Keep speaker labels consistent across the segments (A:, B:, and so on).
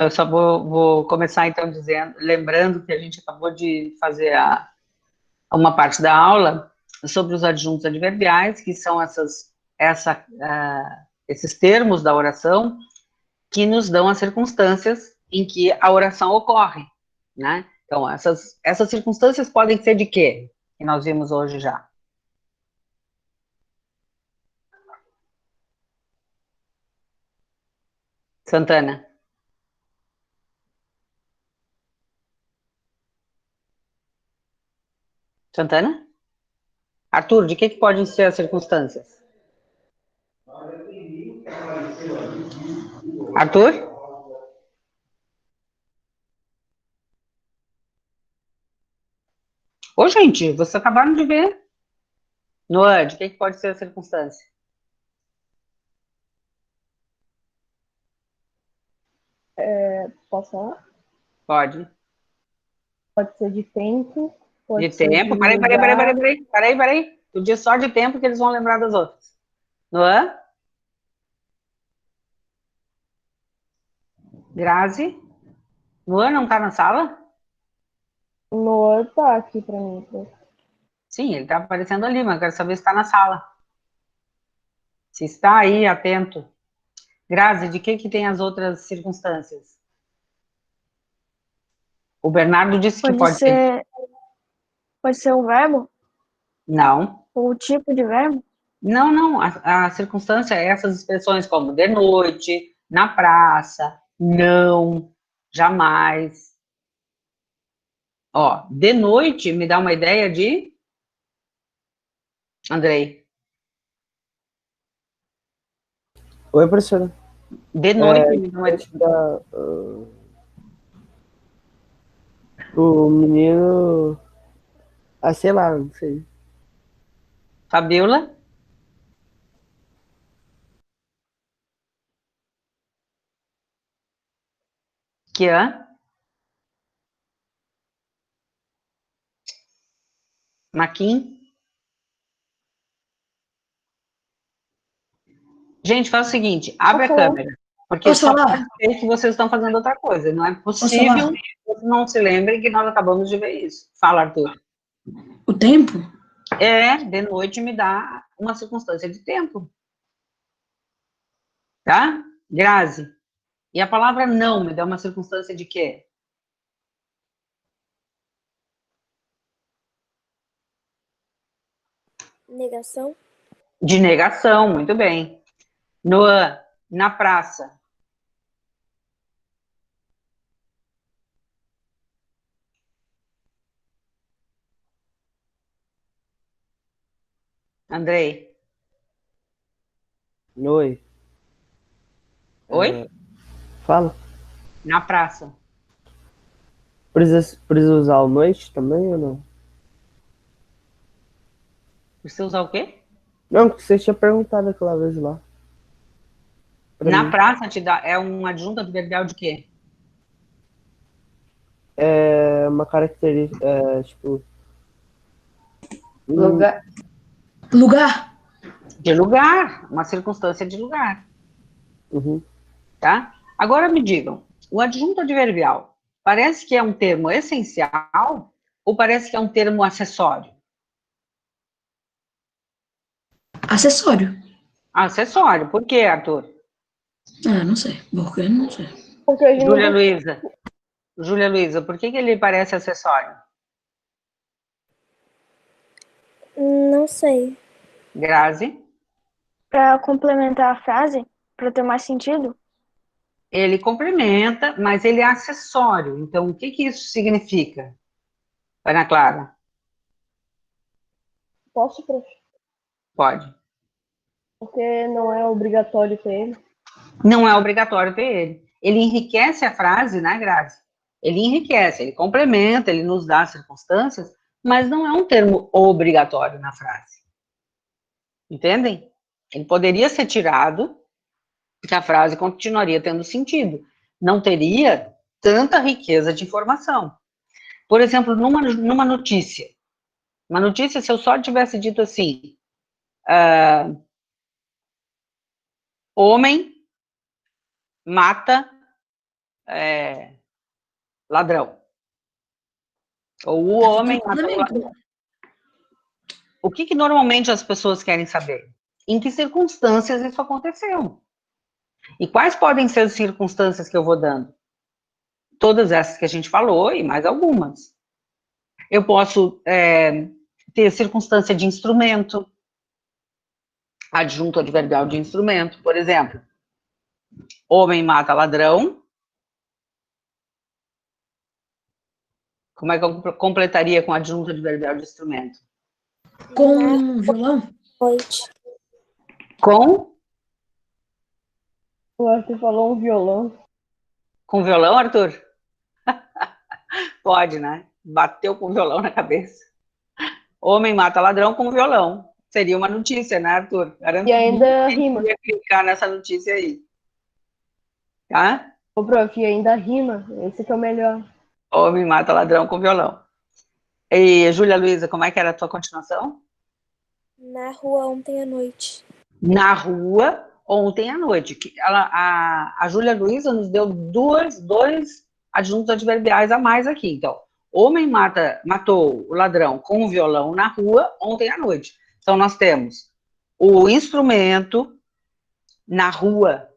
A: Eu só vou começar então dizendo, lembrando que a gente acabou de fazer uma parte da aula sobre os adjuntos adverbiais, que são esses termos da oração que nos dão as circunstâncias em que a oração ocorre, né? Então, essas circunstâncias podem ser de quê? Que nós vimos hoje já. Santana. Santana? Arthur, de que podem ser as circunstâncias? Arthur? Ô, gente, vocês acabaram de ver. Noah, de que pode ser a circunstância?
B: Posso falar?
A: Pode.
B: Pode ser de tempo,
A: De
B: pode ser de
A: tempo.
B: lugar.
A: Peraí. Tu diz só de tempo que eles vão lembrar das outras. Noah? Grazi? Noah não tá na sala?
B: Noah tá aqui pra mim.
A: Sim, ele tá aparecendo ali, mas eu quero saber se está na sala. Se está aí, atento. Grazi, de que tem as outras circunstâncias? O Bernardo disse que
C: Pode
A: pode ser.
C: ser um verbo?
A: Não.
C: Ou o tipo de verbo?
A: Não. A circunstância é essas expressões como de noite, na praça, não, jamais. Ó, de noite me dá uma ideia de. Andrei.
D: Oi, professora.
A: De noite me dá uma
D: Acho que o menino. Ah, sei lá, não sei.
A: Fabiola? Kian? Maquin? Gente, faz o seguinte, abre a câmera, porque
E: Posso
A: só
E: falar?
A: pode ser que vocês estão fazendo outra coisa. Não é
E: Posso
A: possível
E: falar?
A: que vocês não se lembrem que nós acabamos de ver isso. Fala, Arthur.
E: O tempo?
A: De noite me dá uma circunstância de tempo. Tá? Grazi. E a palavra não me dá uma circunstância de quê?
F: Negação.
A: De negação, muito bem. Noah, na praça. Andrei.
D: Oi.
A: Oi?
D: Fala.
A: Na praça.
D: Precisa usar o noite também ou não?
A: Precisa usar o quê?
D: Não, que você tinha perguntado aquela vez lá.
A: Na
D: Mim.
A: praça te dá, é um adjunto adverbial de quê?
D: É uma característica, tipo.
E: Lugar. Lugar?
A: De lugar, uma circunstância de lugar.
D: Uhum.
A: Tá? Agora me digam, o adjunto adverbial parece que é um termo essencial ou parece que é um termo acessório?
E: Acessório.
A: Acessório, por quê, Arthur?
E: Ah, não sei. Porque não sei.
B: Porque a gente
A: Júlia
B: não...
A: Luísa. Júlia Luísa, por que ele parece acessório?
F: Não sei.
A: Grazi,
C: Para complementar a frase, para ter mais sentido?
A: ele complementa, mas ele é acessório. Então, o que isso significa? Ana Clara,
B: Posso, prof?
A: pode.
B: Porque não é obrigatório ter ele.
A: Não é obrigatório ter ele. Ele enriquece a frase, né, Grazi? Ele enriquece, ele complementa, ele nos dá circunstâncias, mas não é um termo obrigatório na frase. Entendem? Ele poderia ser tirado, que a frase continuaria tendo sentido. Não teria tanta riqueza de informação. Por exemplo, numa notícia. Uma notícia, se eu só tivesse dito assim, homem mata ladrão. Ou o homem mata o ladrão. O que normalmente as pessoas querem saber? Em que circunstâncias isso aconteceu? E quais podem ser as circunstâncias que eu vou dando? Todas essas que a gente falou e mais algumas. Eu posso ter circunstância de instrumento, adjunto adverbial de instrumento, por exemplo. Homem mata ladrão. Como é que eu completaria com adjunto adverbial de instrumento?
E: Com violão?
F: Noite.
A: Com?
B: O Arthur falou um violão.
A: Com violão, Arthur? Pode, né? Bateu com o violão na cabeça. Homem mata ladrão com violão. Seria uma notícia, né, Arthur? Garanto
B: E ainda
A: que
B: rima.
A: ia clicar nessa notícia aí. Tá?
B: Ô, prof, e ainda rima. Esse que é o melhor.
A: Homem mata ladrão com violão. E, Júlia Luísa, como é que era a tua continuação?
F: Na rua ontem à noite.
A: Na rua, ontem à noite. A Júlia Luísa nos deu dois adjuntos adverbiais a mais aqui. Então, homem matou o ladrão com o violão na rua ontem à noite. Então, nós temos o instrumento na rua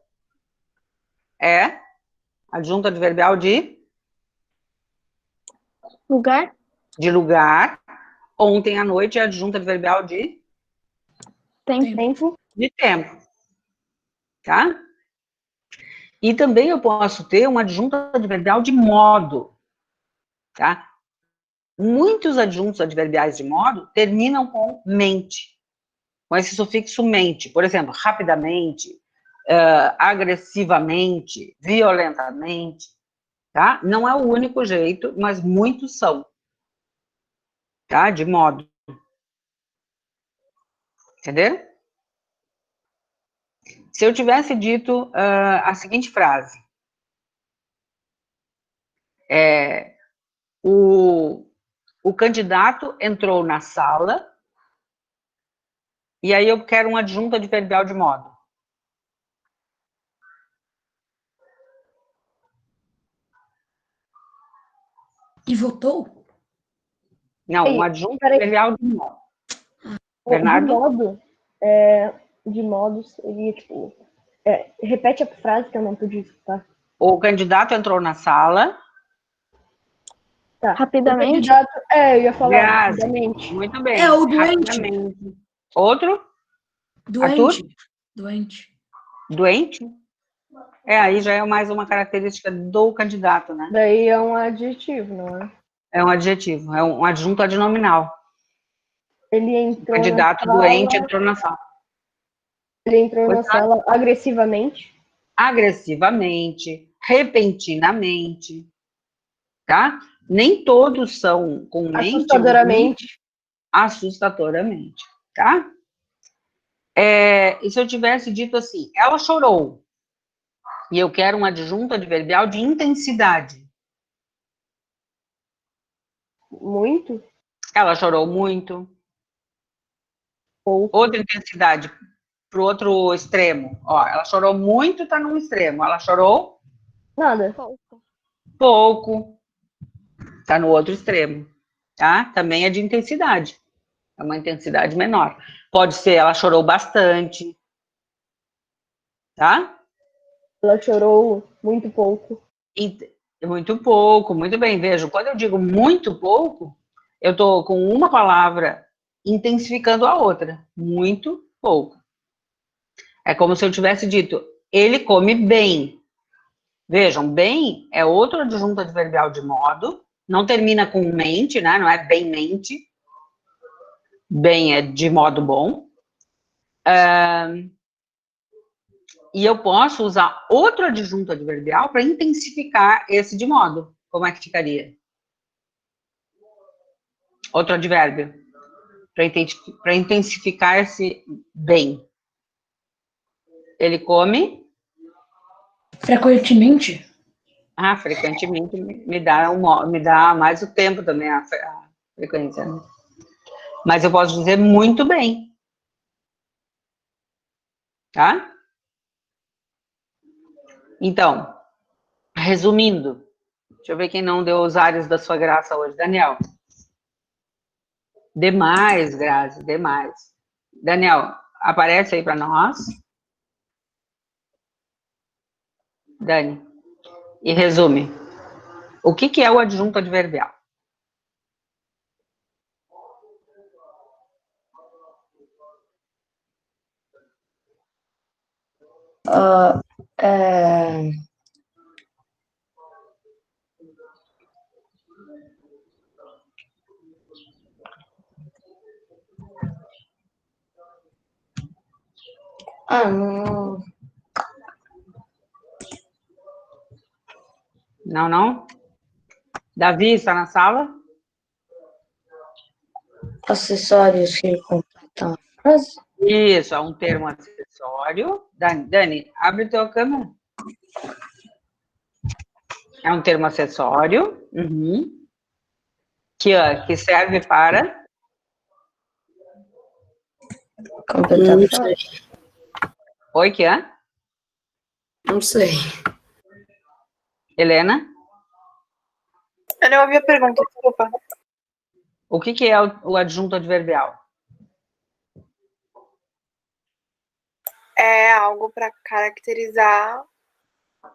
A: é adjunto adverbial de
C: Lugar?
A: lugar. Ontem à noite é adjunto adverbial de
B: Tempo.
A: tempo. Tá? E também eu posso ter um adjunto adverbial de modo. Tá? Muitos adjuntos adverbiais de modo terminam com mente, com esse sufixo mente. Por exemplo, rapidamente, agressivamente, violentamente. Tá? Não é o único jeito, mas muitos são. Tá? De modo. Entendeu? Se eu tivesse dito a seguinte frase. O candidato entrou na sala e aí eu quero um adjunto adverbial de modo.
E: E votou?
A: Não,
B: Ei,
A: um adjunto
B: peraí.
A: adverbial de modo.
B: De
A: Bernardo?
B: modo, de modo seria, tipo... repete a frase que eu não pude escutar.
A: O candidato entrou na sala.
B: Tá.
C: Rapidamente?
B: O candidato, eu ia falar
A: Grazi,
B: rapidamente.
A: muito bem.
E: É, o doente.
A: Rapidamente. Outro?
E: Doente.
A: Arthur?
E: Doente.
A: Doente? Aí já é mais uma característica do candidato, né?
B: Daí é um adjetivo, não é?
A: É um adjetivo, é um adjunto adnominal.
B: Ele
A: O
B: entrou
A: candidato
B: na sala,
A: doente entrou na sala.
B: Ele entrou na sala agressivamente.
A: Agressivamente, repentinamente, tá? Nem todos são com mente.
B: Assustadoramente.
A: Assustadoramente, tá? E se eu tivesse dito assim, ela chorou, e eu quero um adjunto adverbial de intensidade.
B: Muito.
A: Ela chorou muito.
B: Pouco.
A: Outra intensidade, para o outro extremo. Ó, ela chorou muito, está num extremo. Ela chorou
B: Nada.
A: pouco, está no outro extremo. Tá? Também é de intensidade. É uma intensidade menor. Pode ser, ela chorou bastante. Tá?
B: Ela chorou muito pouco.
A: Muito pouco, muito bem. Veja, quando eu digo muito pouco, eu estou com uma palavra intensificando a outra. Muito pouco. É como se eu tivesse dito, ele come bem. Vejam, bem é outro adjunto adverbial de modo, não termina com mente, né? Não é bem mente. Bem é de modo bom. E eu posso usar outro adjunto adverbial para intensificar esse de modo. Como é que ficaria? Outro advérbio. Para intensificar esse bem. Ele come?
E: Frequentemente?
A: Frequentemente me dá mais o tempo também, a frequência. Né? Mas eu posso dizer muito bem. Tá? Então, Resumindo, deixa eu ver quem não deu os ares da sua graça hoje. Daniel. Demais, Grazi, demais. Daniel, aparece aí para nós. Dani. E resume. O que é o adjunto adverbial?
G: É... não.
A: Não? Davi está na sala?
G: Acessórios que completam a frase?
A: Isso, é um termo acessório. Dani, abre tua câmera. É um termo acessório. Uhum. Que serve para...
G: Completar a frase?
A: Oi, Kian?
G: Não sei.
A: Helena?
H: Eu não ouvi a pergunta, desculpa.
A: O que é o adjunto adverbial?
H: É algo para caracterizar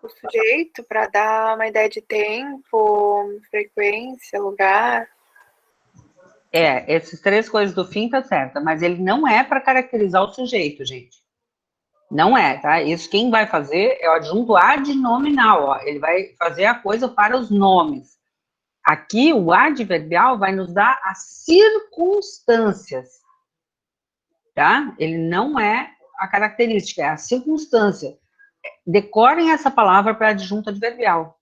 H: o sujeito, para dar uma ideia de tempo, frequência, lugar.
A: Essas três coisas do fim tá certa, mas ele não é para caracterizar o sujeito, gente. Não é, tá? Isso quem vai fazer é o adjunto adnominal, ó. Ele vai fazer a coisa para os nomes. Aqui, o adverbial vai nos dar as circunstâncias, tá? Ele não é a característica, é a circunstância. Decorem essa palavra para adjunto adverbial,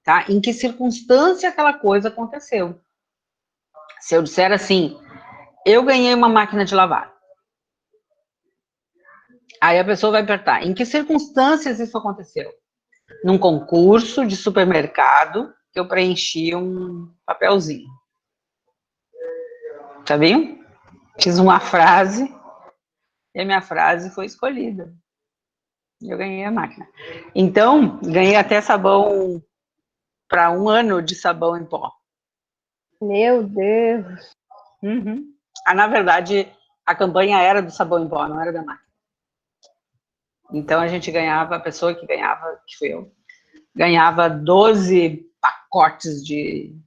A: tá? Em que circunstância aquela coisa aconteceu. Se eu disser assim, eu ganhei uma máquina de lavar. Aí a pessoa vai perguntar, em que circunstâncias isso aconteceu? Num concurso de supermercado, que eu preenchi um papelzinho. Sabiam? Fiz uma frase, e a minha frase foi escolhida. Eu ganhei a máquina. Então, ganhei até sabão para 1 ano de sabão em pó.
B: Meu Deus.
A: Uhum. Na verdade, a campanha era do sabão em pó, não era da máquina. Então, a gente ganhava, a pessoa que ganhava, que fui eu, ganhava 12 pacotes de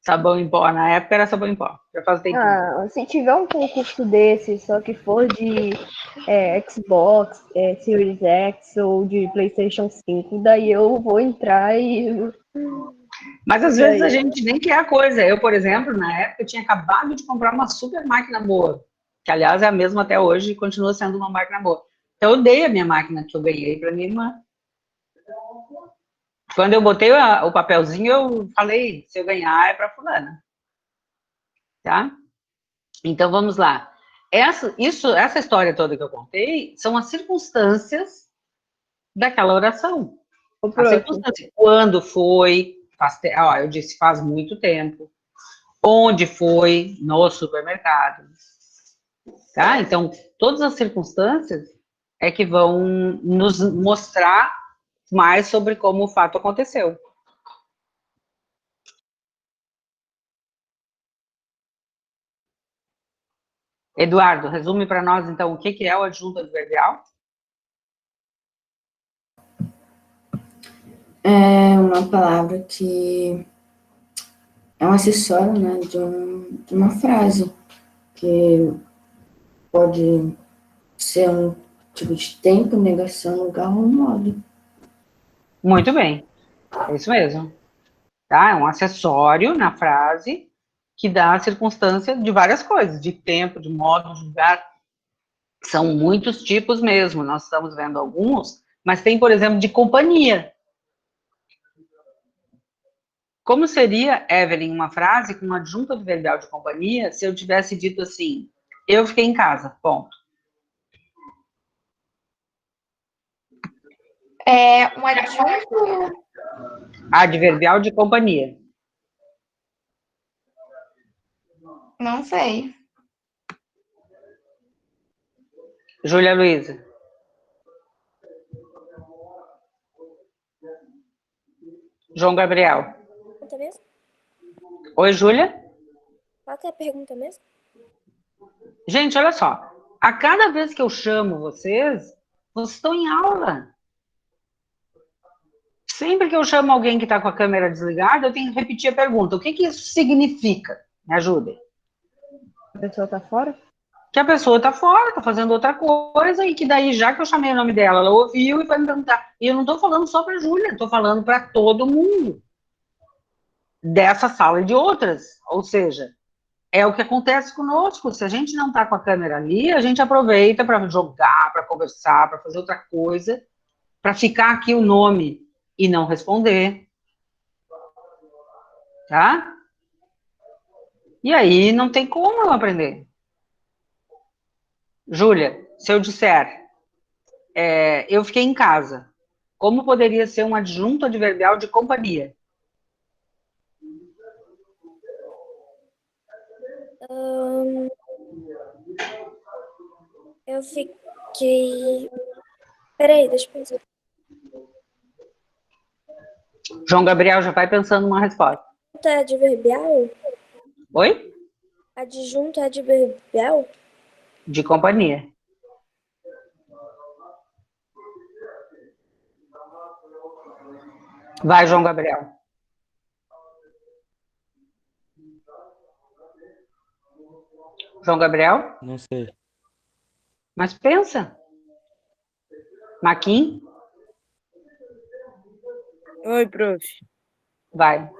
A: sabão em pó. Na época era sabão em pó. Já faz tempo.
B: Se tiver um concurso desse, só que for de Xbox, Series X ou de PlayStation 5, daí eu vou entrar e...
A: Mas às vezes a gente nem quer a coisa. Eu, por exemplo, na época, tinha acabado de comprar uma super máquina boa, que aliás é a mesma até hoje e continua sendo uma máquina boa. Então, eu dei a minha máquina que eu ganhei para minha irmã. Quando eu botei o papelzinho, eu falei, se eu ganhar é para fulana. Tá? Então, vamos lá. Essa história toda que eu contei são as circunstâncias daquela oração. A circunstância, quando foi, eu disse faz muito tempo, onde foi, no supermercado. Tá? Então, todas as circunstâncias é que vão nos mostrar mais sobre como o fato aconteceu. Eduardo, resume para nós, então, o que é o adjunto adverbial?
G: É uma palavra que é um acessório, né, de uma frase, que pode ser um tipo de tempo, negação, lugar ou modo.
A: Muito bem, é isso mesmo. Tá? É um acessório na frase que dá a circunstância de várias coisas, de tempo, de modo, de lugar. São muitos tipos mesmo, nós estamos vendo alguns, mas tem, por exemplo, de companhia. Como seria, Evelyn, uma frase com um adjunto adverbial de companhia se eu tivesse dito assim, eu fiquei em casa, ponto.
I: É um adjunto.
A: Adverbial de companhia.
I: Não sei.
A: Júlia Luísa. João Gabriel.
F: Pergunta mesmo?
A: Oi, Júlia?
F: Qual que é a pergunta mesmo?
A: Gente, olha só. A cada vez que eu chamo vocês estão em aula. Sempre que eu chamo alguém que está com a câmera desligada, eu tenho que repetir a pergunta. O que que isso significa? Me ajudem.
B: A pessoa tá fora?
A: Que a pessoa está fora, está fazendo outra coisa, e que daí, já que eu chamei o nome dela, ela ouviu e vai me perguntar. E eu não estou falando só para a Júlia, estou falando para todo mundo. Dessa sala e de outras. Ou seja, é o que acontece conosco. Se a gente não está com a câmera ali, a gente aproveita para jogar, para conversar, para fazer outra coisa, para ficar aqui o nome e não responder. Tá? E aí não tem como eu aprender. Júlia, se eu disser, eu fiquei em casa, como poderia ser um adjunto adverbial de companhia?
F: Eu fiquei... Peraí, deixa eu pensar.
A: João Gabriel já vai pensando numa resposta.
F: Adjunto é adverbial?
A: Oi?
F: Adjunto é adverbial?
A: De companhia. Vai, João Gabriel. João Gabriel?
J: Não sei.
A: Mas pensa. Maquin?
K: Oi, prof.
A: Vai.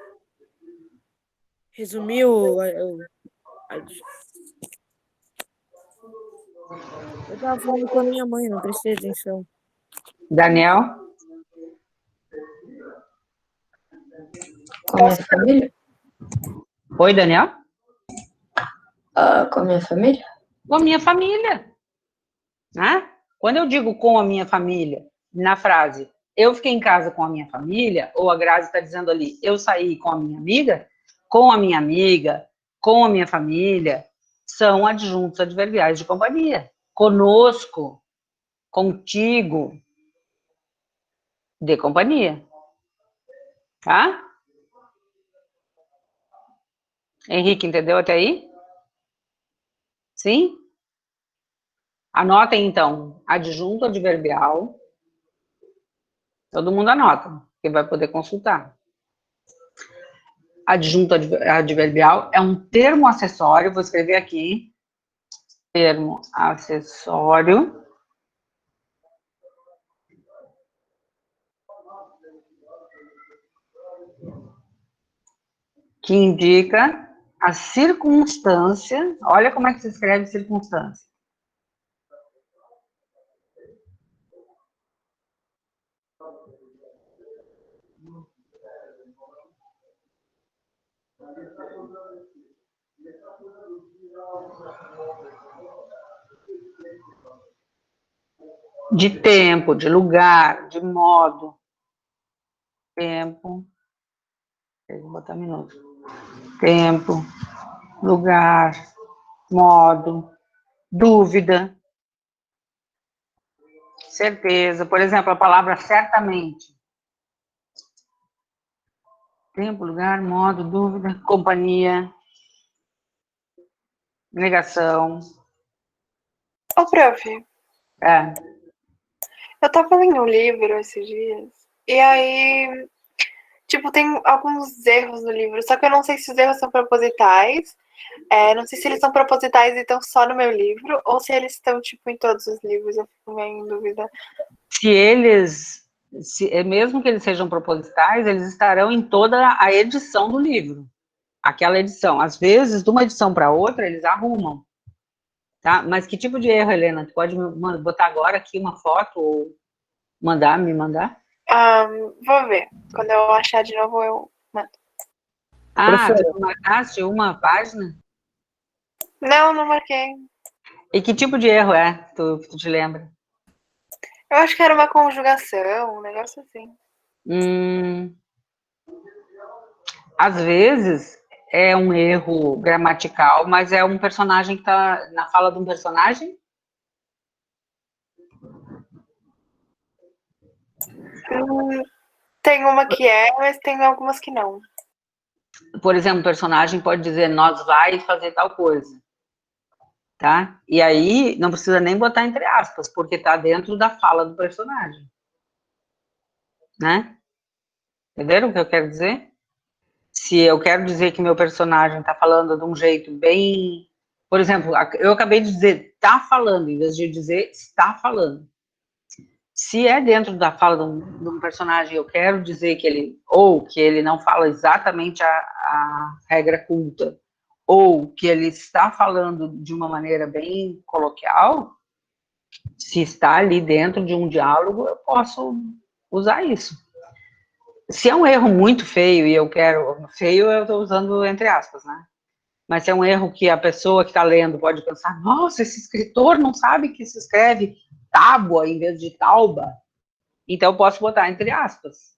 K: Resumiu. Eu tava falando com a minha mãe, não prestei atenção.
A: Daniel?
G: Com a minha família?
A: Oi, Daniel?
G: Com a minha família?
A: Com a minha família. Né? Quando eu digo com a minha família, na frase, eu fiquei em casa com a minha família, ou a Grazi está dizendo ali, eu saí com a minha amiga, com a minha amiga, com a minha família, são adjuntos adverbiais de companhia. Conosco, contigo, de companhia. Tá? Henrique, entendeu até aí? Sim? Anotem, então, adjunto adverbial. Todo mundo anota, que vai poder consultar. Adjunto adverbial é um termo acessório, vou escrever aqui. Termo acessório. Que indica a circunstância. Olha como é que se escreve circunstância. De tempo, de lugar, de modo. Tempo. Vou botar minuto. Tempo, lugar, modo, dúvida, certeza. Por exemplo, a palavra certamente. Tempo, lugar, modo, dúvida, companhia, negação.
H: Ô, prof,
A: É.
H: eu tava lendo um livro esses dias, e aí, tipo, tem alguns erros no livro, só que eu não sei se os erros são propositais, não sei se eles são propositais e estão só no meu livro, ou se eles estão, tipo, em todos os livros, eu fico meio em dúvida.
A: Mesmo que eles sejam propositais, eles estarão em toda a edição do livro. Aquela edição. Às vezes, de uma edição para outra, eles arrumam. Tá? Mas que tipo de erro, Helena? Tu pode botar agora aqui uma foto ou me mandar?
H: Vou ver. Quando eu achar de novo, eu mando.
A: Tu marcaste uma página?
H: Não, não marquei.
A: E que tipo de erro é? Tu te lembra?
H: Eu acho que era uma conjugação, um negócio assim.
A: Às vezes é um erro gramatical, mas é um personagem que está na fala de um personagem?
H: Tem uma que mas tem algumas que não.
A: Por exemplo, o personagem pode dizer, nós vai fazer tal coisa. Tá? E aí, não precisa nem botar entre aspas, porque tá dentro da fala do personagem. Né? Entenderam o que eu quero dizer? Se eu quero dizer que meu personagem está falando de um jeito bem... Por exemplo, eu acabei de dizer tá falando, em vez de dizer está falando. Se é dentro da fala de um personagem, eu quero dizer que ele não fala exatamente a regra culta, ou que ele está falando de uma maneira bem coloquial, se está ali dentro de um diálogo, eu posso usar isso. Se é um erro muito feio, e eu quero... Feio eu estou usando entre aspas, né? Mas se é um erro que a pessoa que está lendo pode pensar, nossa, esse escritor não sabe que se escreve tábua em vez de tauba, então eu posso botar entre aspas.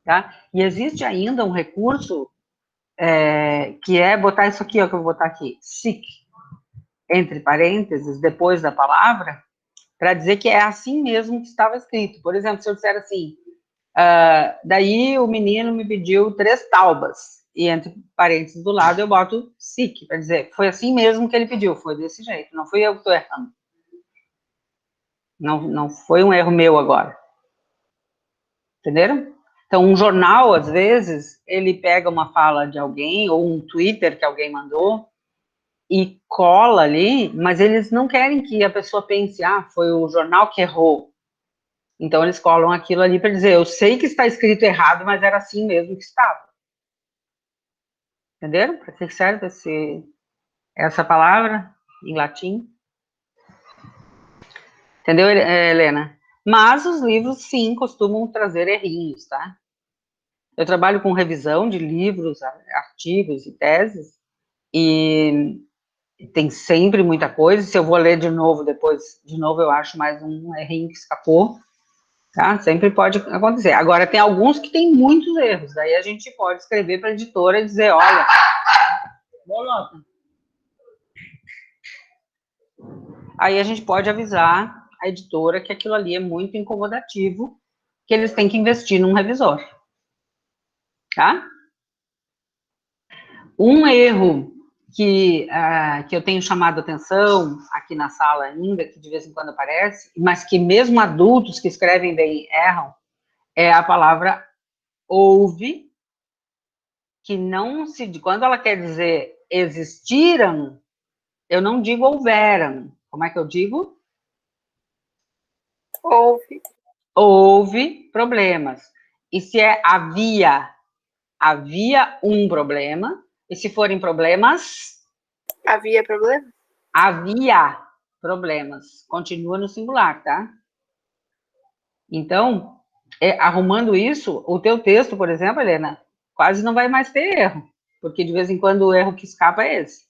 A: Tá? E existe ainda um recurso que é botar isso aqui, ó, que eu vou botar aqui, sic, entre parênteses, depois da palavra, para dizer que é assim mesmo que estava escrito. Por exemplo, se eu disser assim, daí o menino me pediu 3 taubas, e entre parênteses do lado eu boto sic, para dizer, foi assim mesmo que ele pediu, foi desse jeito, não fui eu que estou errando. Não foi um erro meu agora. Entenderam? Então, um jornal, às vezes, ele pega uma fala de alguém, ou um Twitter que alguém mandou, e cola ali, mas eles não querem que a pessoa pense, foi o jornal que errou. Então, eles colam aquilo ali para dizer, eu sei que está escrito errado, mas era assim mesmo que estava. Entenderam? Para que serve essa palavra em latim? Entendeu, Helena? Mas os livros, sim, costumam trazer errinhos, tá? Eu trabalho com revisão de livros, artigos e teses, e tem sempre muita coisa. Se eu vou ler de novo depois, eu acho mais um errinho que escapou, tá? Sempre pode acontecer. Agora, tem alguns que tem muitos erros, daí a gente pode escrever para a editora e dizer, olha, bolota. Aí a gente pode avisar a editora que aquilo ali é muito incomodativo, que eles têm que investir num revisor. Tá? Um erro que eu tenho chamado a atenção aqui na sala ainda, que de vez em quando aparece, mas que mesmo adultos que escrevem bem erram, é a palavra houve, que não se... Quando ela quer dizer existiram, eu não digo houveram. Como é que eu digo? Houve problemas. E se é havia um problema, e se forem problemas...
H: Havia problema?
A: Havia problemas. Continua no singular, tá? Então, arrumando isso, o teu texto, por exemplo, Helena, quase não vai mais ter erro, porque de vez em quando o erro que escapa é esse.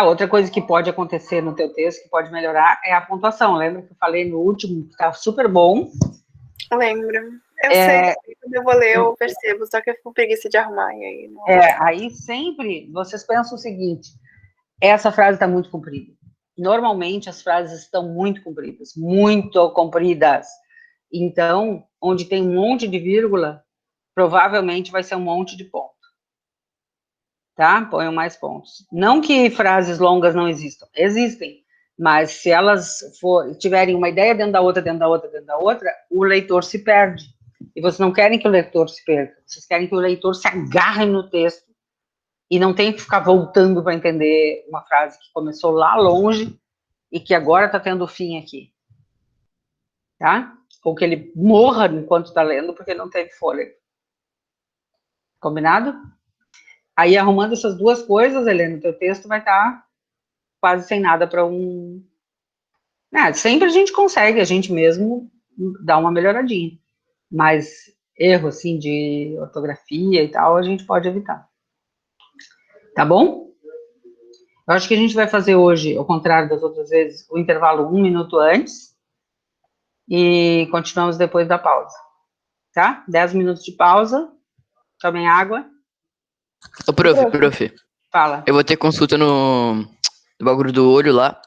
A: Outra coisa que pode acontecer no teu texto, que pode melhorar, é a pontuação. Lembra que eu falei no último, que tá super bom?
H: Lembro. Eu sei, quando eu vou ler, eu percebo, só que eu fico com preguiça de arrumar. E aí, não...
A: aí sempre vocês pensam o seguinte, essa frase está muito comprida. Normalmente as frases estão muito compridas. Então, onde tem um monte de vírgula, provavelmente vai ser um monte de ponto. Tá? Ponham mais pontos. Não que frases longas não existam. Existem. Mas se elas tiverem uma ideia dentro da outra, o leitor se perde. E vocês não querem que o leitor se perca. Vocês querem que o leitor se agarre no texto e não tenha que ficar voltando para entender uma frase que começou lá longe e que agora está tendo fim aqui. Tá? Ou que ele morra enquanto está lendo porque não teve fôlego. Combinado? Aí, arrumando essas duas coisas, Helena, o teu texto vai estar quase sem nada para um... sempre a gente consegue, a gente mesmo dá uma melhoradinha. Mas erro, assim, de ortografia e tal, a gente pode evitar. Tá bom? Eu acho que a gente vai fazer hoje, ao contrário das outras vezes, o intervalo 1 minuto antes e continuamos depois da pausa. Tá? 10 minutos de pausa. Tomem água.
J: Ô, prof.
A: Fala.
J: Eu vou ter consulta no bagulho do olho lá.